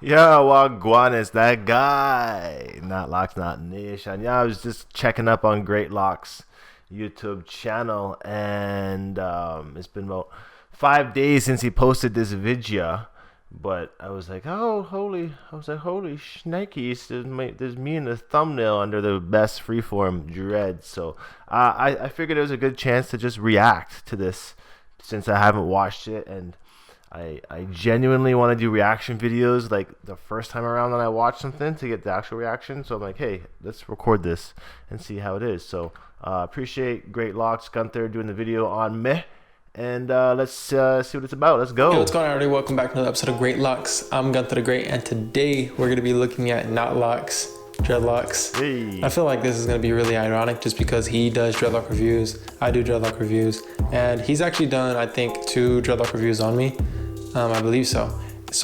Yo, Wagwan is that guy. Knotlocks, not nation. Yeah, I was just checking up on GreatLocs YouTube channel, and it's been about 5 days since he posted this video. But I was like, holy shnikes, there's me in the thumbnail under the best freeform dread. So I figured it was a good chance to just react to this since I haven't watched it, and I genuinely want to do reaction videos like the first time around that I watch something to get the actual reaction. So I'm like, hey, let's record this and see how it is. So appreciate GreatLocs, Gunther, doing the video on me. And let's see what it's about. Let's go. Yo, what's going on, everybody? Welcome back to another episode of GreatLocs. I'm Gunther the Great, and today we're going to be looking at knotlocks, dreadlocks. Hey. I feel like this is going to be really ironic just because he does dreadlock reviews, I do dreadlock reviews, and he's actually done, I think, 2 dreadlock reviews on me. I believe so.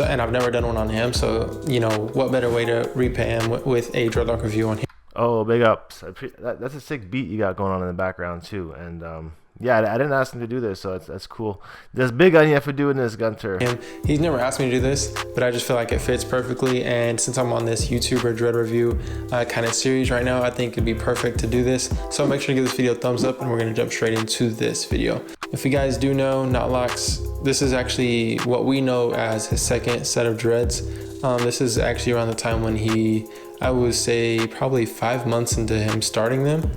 And I've never done one on him, so, you know, what better way to repay him with a dreadlock review on him. Oh, big ups. That's a sick beat you got going on in the background, too. And, yeah, I didn't ask him to do this, so that's cool. There's big on you for doing this, Gunther. He's never asked me to do this, but I just feel like it fits perfectly. And since I'm on this YouTuber dread review kind of series right now, I think it'd be perfect to do this. So make sure to give this video a thumbs up, and we're going to jump straight into this video. If you guys do know, knotlocks, this is actually what we know as his second set of dreads. This is actually around the time when I would say probably 5 months into him starting them.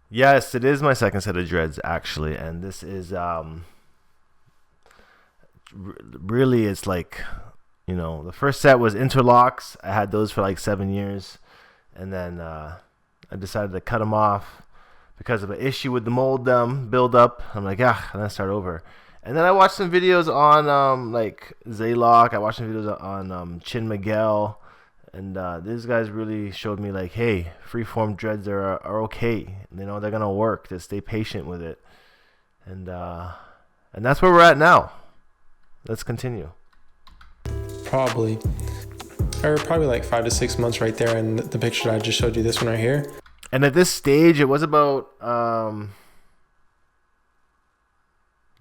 Yes, it is my second set of dreads, actually, and this is really, it's like, you know, the first set was interlocks. I had those for like 7 years, and then I decided to cut them off because of an issue with the mold build up. I'm like, and then start over. And then I watched some videos on like Dreadlocks. I watched some videos on Chin Miguel. And these guys really showed me like, hey, freeform dreads are okay. You know, they're gonna work. Just stay patient with it. And that's where we're at now. Let's continue. Probably like 5 to 6 months right there in the picture that I just showed you. This one right here. And at this stage, it was about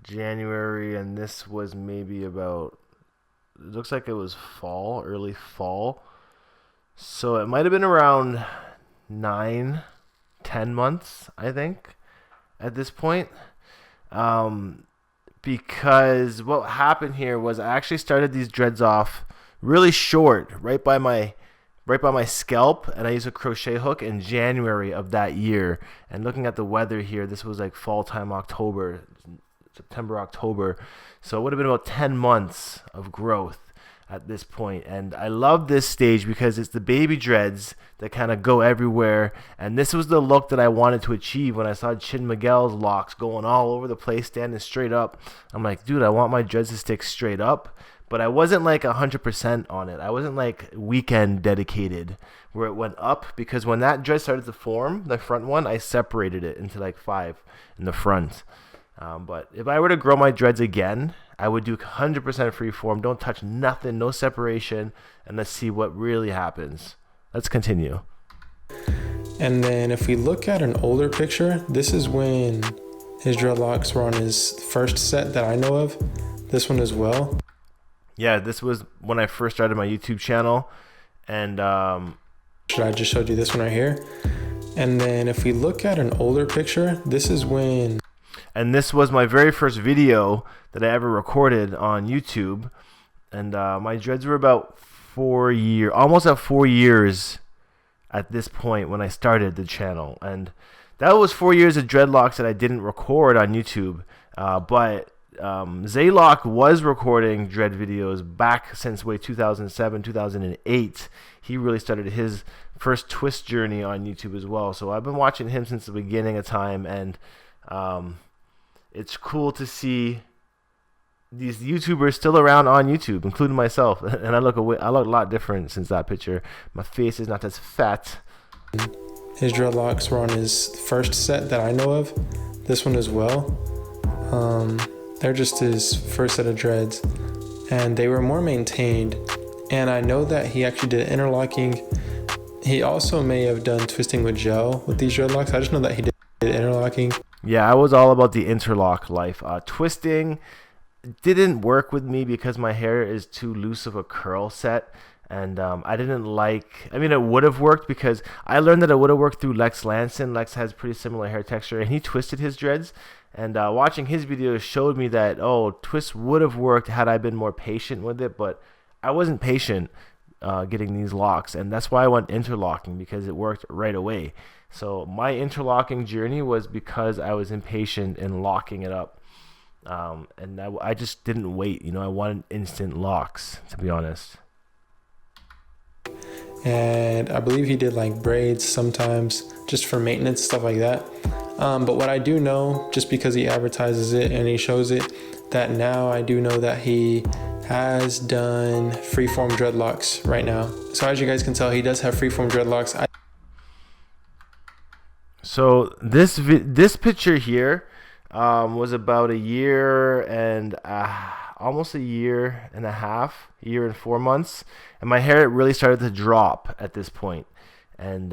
January, and this was maybe about, it looks like it was fall, early fall. So it might have been around 9-10 months, I think, at this point. Because what happened here was I actually started these dreads off really short, right by my scalp, and I used a crochet hook in January of that year. And looking at the weather here, this was like fall time, September, October. So it would have been about 10 months of growth at this point. And I love this stage because it's the baby dreads that kind of go everywhere, and this was the look that I wanted to achieve when I saw Chin Miguel's locks going all over the place, standing straight up. I'm like, dude, I want my dreads to stick straight up, but I wasn't like 100% on it. I wasn't like weekend dedicated where it went up, because when that dread started to form, the front one, I separated it into like 5 in the front. But if I were to grow my dreads again, I would do 100% freeform. Don't touch nothing, no separation, and let's see what really happens. Let's continue. And then if we look at an older picture, this is when his dreadlocks were on his first set that I know of. This one as well. Yeah, this was when I first started my YouTube channel, and I just showed you this one right here. And then if we look at an older picture, this is when. And this was my very first video that I ever recorded on YouTube. And my dreads were about 4 years, almost at 4 years at this point when I started the channel. And that was 4 years of dreadlocks that I didn't record on YouTube. But Dreadlocks was recording dread videos back since 2007, 2008. He really started his first twist journey on YouTube as well. So I've been watching him since the beginning of time, and it's cool to see these YouTubers still around on YouTube, including myself. And I look a lot different since that picture. My face is not as fat. His dreadlocks were on his first set that I know of. This one as well. They're just his first set of dreads, and they were more maintained. And I know that he actually did interlocking. He also may have done twisting with gel with these dreadlocks. I just know that he did interlocking. Yeah, I was all about the interlock life. Twisting, didn't work with me because my hair is too loose of a curl set. And I didn't like, I mean, it would have worked because I learned that it would have worked through Lex Lanson. Lex has pretty similar hair texture, and he twisted his dreads. And watching his videos showed me that, oh, twists would have worked had I been more patient with it. But I wasn't patient getting these locks. And that's why I went interlocking, because it worked right away. So my interlocking journey was because I was impatient in locking it up. And I just didn't wait. You know, I wanted instant locks, to be honest. And I believe he did like braids sometimes just for maintenance, stuff like that. But what I do know, just because he advertises it and he shows it, that now I do know that he has done freeform dreadlocks right now. So as you guys can tell, he does have freeform dreadlocks. So this picture here was about a year and almost a year and a half, year and 4 months, and my hair really started to drop at this point, and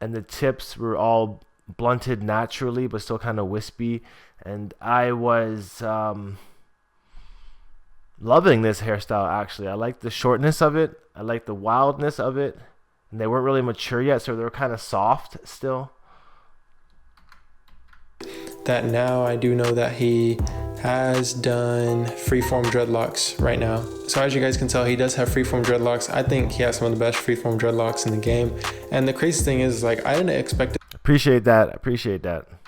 the tips were all blunted naturally, but still kind of wispy, and I was loving this hairstyle. Actually, I liked the shortness of it, I liked the wildness of it, and they weren't really mature yet, so they were kind of soft still. That now I do know that he has done freeform dreadlocks right now. So as you guys can tell, he does have freeform dreadlocks. I think he has some of the best freeform dreadlocks in the game. And the crazy thing is, like, I didn't expect it. Appreciate that.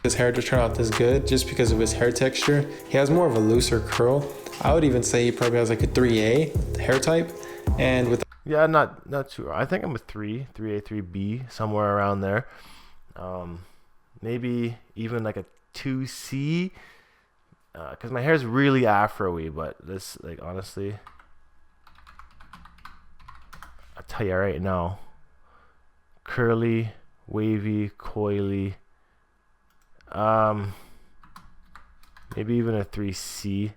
His hair to turn out this good just because of his hair texture. He has more of a looser curl. I would even say he probably has like a 3A hair type. And with not too. I think I'm a 3A, 3B, somewhere around there. Maybe even like a 2C, because my hair is really afro-y, but this, like, honestly, I'll tell you right now, curly, wavy, coily, maybe even a 3C,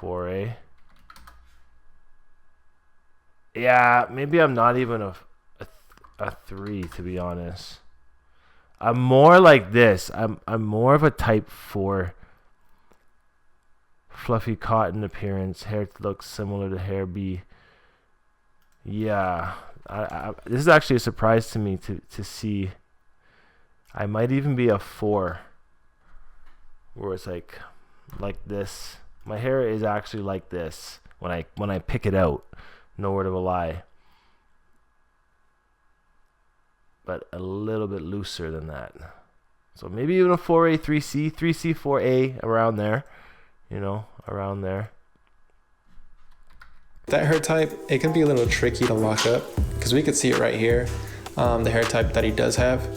4A. Yeah, maybe I'm not even a 3, to be honest. I'm more like this. I'm more of a type 4. Fluffy cotton appearance. Hair looks similar to hair B. Yeah. This is actually a surprise to me to see. I might even be a 4. Where it's like this. My hair is actually like this when I pick it out. No word of a lie. But a little bit looser than that. So maybe even a 4A, 3C, 3C, 4A, around there. You know, around there. That hair type, it can be a little tricky to lock up because we could see it right here, the hair type that he does have.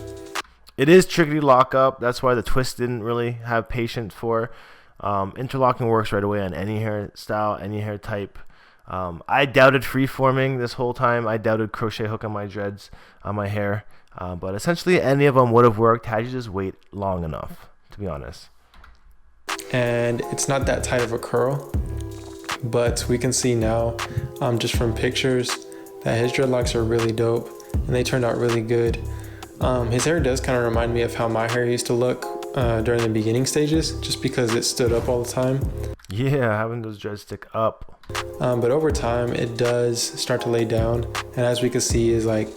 It is tricky to lock up. That's why the twist didn't really have patience for. Interlocking works right away on any hairstyle, any hair type. I doubted freeforming this whole time. I doubted crochet hook on my dreads, on my hair. But essentially any of them would have worked had you just wait long enough, to be honest. And it's not that tight of a curl, but we can see now, just from pictures, that his dreadlocks are really dope and they turned out really good. His hair does kind of remind me of how my hair used to look during the beginning stages, just because it stood up all the time. Yeah, having those dreads stick up. But over time, it does start to lay down, and as we can see, is like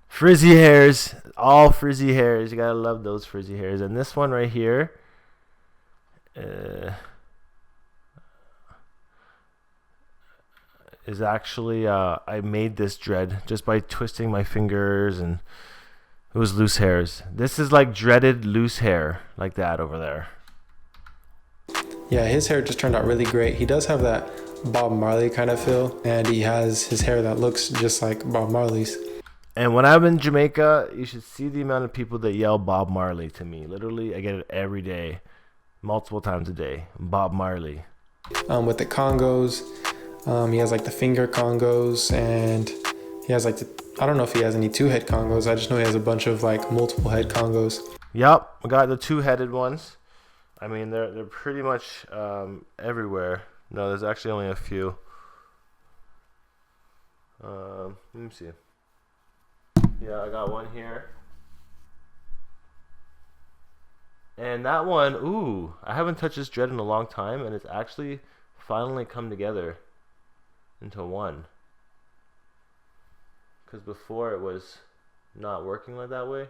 frizzy hairs, all frizzy hairs. You gotta love those frizzy hairs. And this one right here, is actually I made this dread just by twisting my fingers, and it was loose hairs. This is like dreaded loose hair, like that over there. Yeah, his hair just turned out really great. He does have that Bob Marley kind of feel, and he has his hair that looks just like Bob Marley's. And when I'm in Jamaica, you should see the amount of people that yell Bob Marley to me. Literally, I get it every day, multiple times a day. Bob Marley. With the congos, he has like the finger congos, and he has like I don't know if he has any 2-head congos. I just know he has a bunch of like multiple head congos. Yup, I got the 2-headed ones. I mean, they're pretty much everywhere. No, there's actually only a few. Let me see. Yeah, I got one here. And that one, ooh, I haven't touched this dread in a long time, and it's actually finally come together into one. Because before it was not working like that way,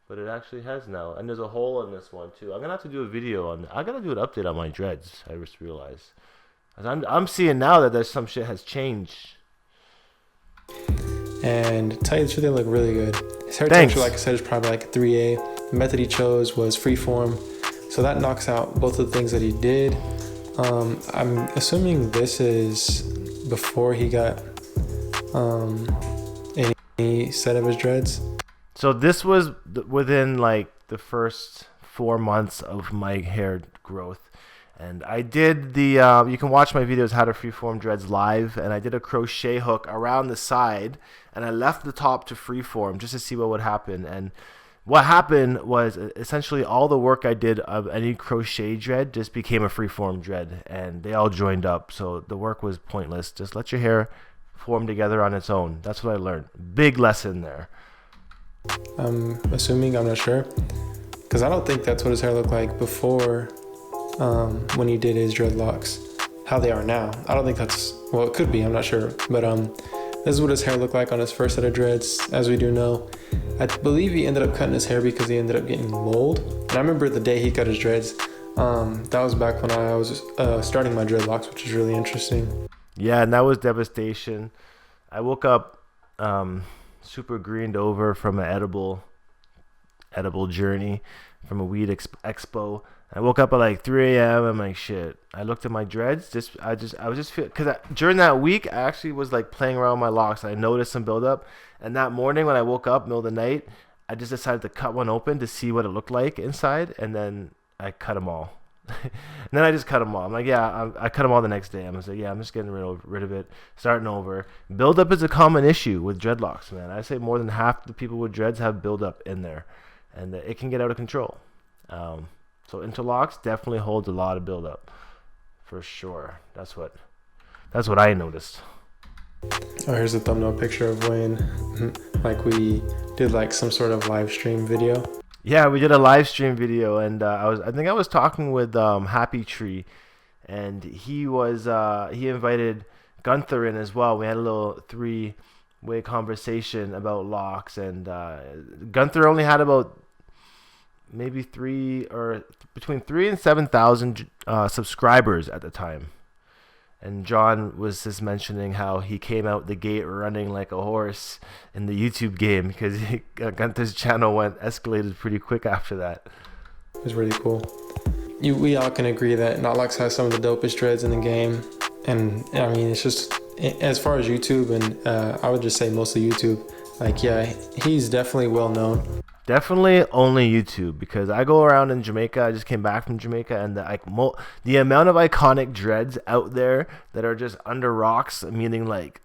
but it actually has now. And there's a hole in this one too. I'm gonna have to do a video on. I gotta do an update on my dreads. I just realized. I'm seeing now that there's some shit has changed. And to tell you the truth, they look really good. His hair Thanks. texture, like I said, is probably like a 3A. The method he chose was freeform, so that knocks out both of the things that he did. I'm assuming this is before he got any set of his dreads. So this was within like the first 4 months of my hair growth. And I did the, you can watch my videos how to freeform dreads live, and I did a crochet hook around the side, and I left the top to freeform just to see what would happen. And what happened was essentially all the work I did of any crochet dread just became a freeform dread, and they all joined up. So the work was pointless. Just let your hair form together on its own. That's what I learned. Big lesson there. I'm assuming, I'm not sure, because I don't think that's what his hair looked like before. When he did his dreadlocks, how they are now. I don't think that's, well, it could be, I'm not sure, but this is what his hair looked like on his first set of dreads. As we do know, I believe he ended up cutting his hair because he ended up getting mold. And I remember the day he cut his dreads, that was back when I was starting my dreadlocks, which is really interesting. Yeah, and that was devastation. I woke up super greened over from an edible journey from a weed expo. I woke up at like 3 a.m. I'm like, shit. I looked at my dreads. I was just feeling, because during that week I actually was like playing around with my locks. I noticed some buildup, and that morning when I woke up middle of the night, I just decided to cut one open to see what it looked like inside, and then I cut them all. And then I just cut them all. I'm like, yeah, I cut them all the next day. I'm like, yeah, I'm just getting rid of it, starting over. Buildup is a common issue with dreadlocks, man. I say more than half the people with dreads have buildup in there, and it can get out of control. So interlocks definitely holds a lot of buildup, for sure. That's what I noticed. Oh, here's a thumbnail picture of when, like, we did like some sort of live stream video. Yeah, we did a live stream video, and I think I was talking with Happy Tree, and he invited Gunther in as well. We had a little 3-way conversation about locks, and Gunther only had about maybe between 3,000 and 7,000 subscribers at the time. And John was just mentioning how he came out the gate running like a horse in the YouTube game, because Gunther's channel escalated pretty quick after that. It was really cool. We all can agree that knotlocks has some of the dopest dreads in the game, and I mean, it's just, as far as YouTube, and I would just say mostly YouTube, like, yeah, he's definitely well known. Definitely only YouTube, because I go around in Jamaica. I just came back from Jamaica, and the amount of iconic dreads out there that are just under rocks, meaning like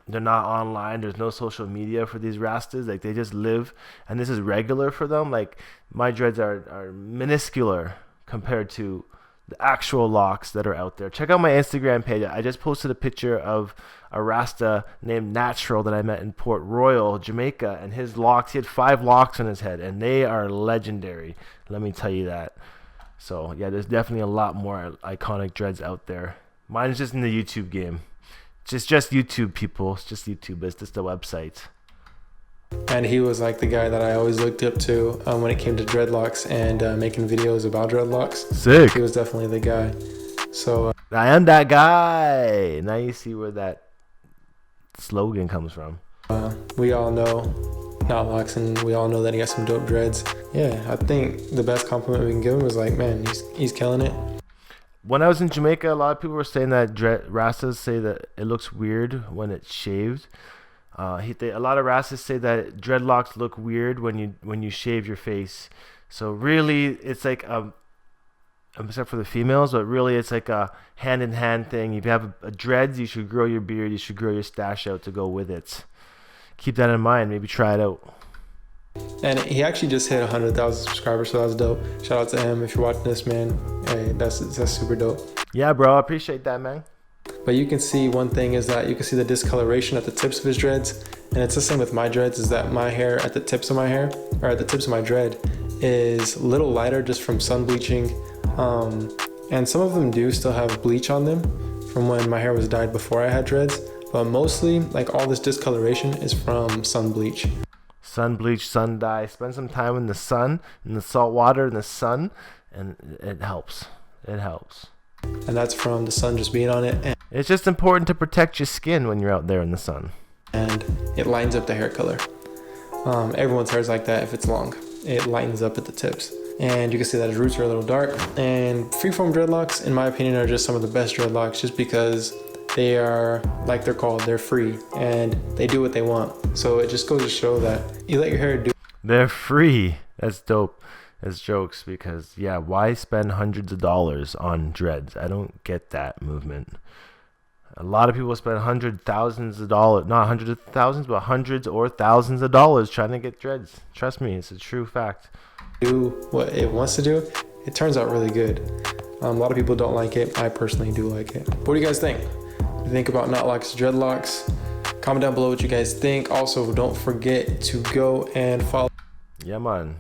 they're not online, there's no social media for these rastas, like they just live, and this is regular for them. Like, my dreads are minuscule compared to the actual locks that are out there. Check out my Instagram page. I just posted a picture of a Rasta named Natural that I met in Port Royal, Jamaica, and his locks, he had 5 locks on his head, and they are legendary, let me tell you that. So yeah, there's definitely a lot more iconic dreads out there. Mine is just in the YouTube game. Just YouTube, people. It's just YouTube. It's just the website. And he was like the guy that I always looked up to when it came to dreadlocks and making videos about dreadlocks. Sick. He was definitely the guy. So I am that guy. Now you see where that slogan comes from. We all know knotlocks, and we all know that he got some dope dreads. Yeah, I think the best compliment we can give him was like, man, he's killing it. When I was in Jamaica, a lot of people were saying that Rastas say that it looks weird when it's shaved. A lot of Rastas say that dreadlocks look weird when you shave your face. So really, it's like except for the females, but really it's like a hand-in-hand thing. If you have a dreads, you should grow your beard, you should grow your stash out to go with it. Keep that in mind. Maybe try it out. And he actually just hit 100,000 subscribers, so that's dope. Shout out to him if you're watching this, man. Hey, that's super dope. Yeah, bro, I appreciate that, man. But you can see, one thing is that you can see the discoloration at the tips of his dreads, and it's the same with my dreads. Is that my hair at the tips of my hair, or at the tips of my dread, is a little lighter just from sun bleaching. And some of them do still have bleach on them from when my hair was dyed before I had dreads. But mostly, like, all this discoloration is from sun bleach. Sun bleach, sun dye. Spend some time in the sun, in the salt water, in the sun, and it helps. It helps. And that's from the sun just being on it. And it's just important to protect your skin when you're out there in the sun. And it lightens up the hair color. Everyone's hair is like that if it's long. It lightens up at the tips. And you can see that his roots are a little dark. And freeform dreadlocks, in my opinion, are just some of the best dreadlocks just because they are, like they're called, they're free. And they do what they want. So it just goes to show that you let your hair do. They're free. That's dope. As jokes, because yeah, why spend hundreds of dollars on dreads? I don't get that movement. A lot of people spend thousands of dollars, not hundreds of thousands, but hundreds or thousands of dollars trying to get dreads. Trust me, it's a true fact. Do what it wants to do, it turns out really good. A lot of people don't like it. I personally do like it. What do you guys think? What do you think about knotlocks, dreadlocks? Comment down below what you guys think. Also, don't forget to go and follow. Yeah, man.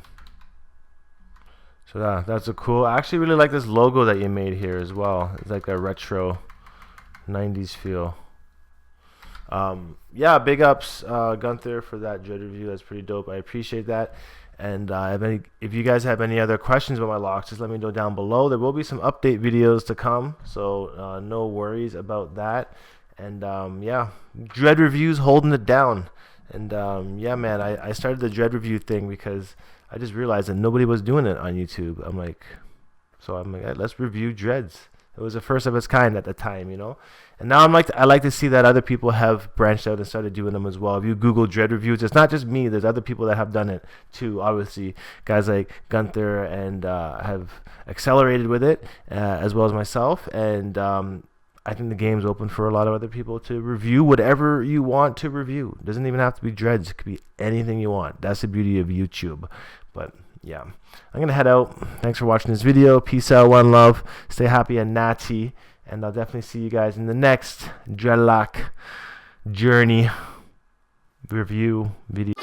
So that's a cool. I actually really like this logo that you made here as well. It's like a retro 90s feel. Yeah, big ups Gunther for that dread review. That's pretty dope. I appreciate that. And if you guys have any other questions about my locks, just let me know down below. There will be some update videos to come, so no worries about that. And yeah, dread reviews holding it down. And yeah, man, I started the dread review thing because I just realized that nobody was doing it on YouTube. I'm like, hey, let's review dreads. It was the first of its kind at the time, you know. And now I like to see that other people have branched out and started doing them as well. If you Google dread reviews, it's not just me. There's other people that have done it too. Obviously, guys like Gunther and have accelerated with it, as well as myself. And I think the game's open for a lot of other people to review whatever you want to review. It doesn't even have to be dreads. It could be anything you want. That's the beauty of YouTube. But yeah, I'm going to head out. Thanks for watching this video. Peace out. One love. Stay happy and natty. And I'll definitely see you guys in the next dreadlock journey review video.